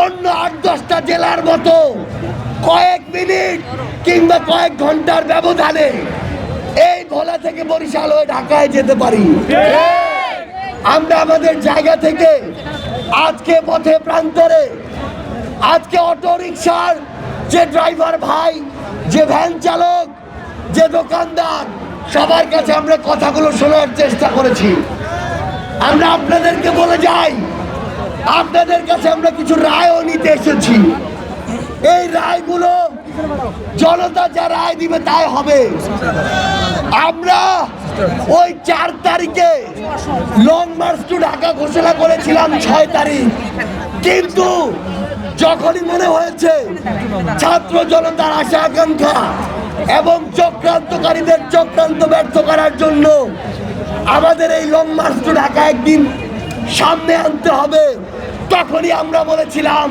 অন্য 8-10টা জেলার মতো কয়েক মিনিট কিংবা কয়েক ঘন্টার ব্যবধানে এই ভোলা থেকে বরিশাল হয়ে ঢাকায় যেতে পারি। আমরা আমাদের জায়গা থেকে আজকে পথে প্রান্তরে, আজকে অটো রিকশার যে ড্রাইভার ভাই, যে ভ্যান চালক, যে দোকানদার, সবার কাছে আমরা কথাগুলো শোনার চেষ্টা করেছি। আমরা আপনাদেরকে বলে যাই, আপনাদের কাছে আমরা কিছু রায়ও নিতে এসেছি। এই রায়গুলো জনতা যা রায় দিবে তাই হবে। আমরা ওই 4 তারিখে লং মার্চ টু ঢাকা ঘোষণা করেছিলাম 6 তারিখ, কিন্তু যখনই মনে হয়েছে ছাত্র জনতার আশা আকাঙ্ক্ষা এবং চক্রান্তকারীদের চক্রান্ত ব্যর্থ করার জন্য আমাদের এই লং মার্চ টু ঢাকা একদিন সামনে আনতে হবে, তখনই আমরা বলেছিলাম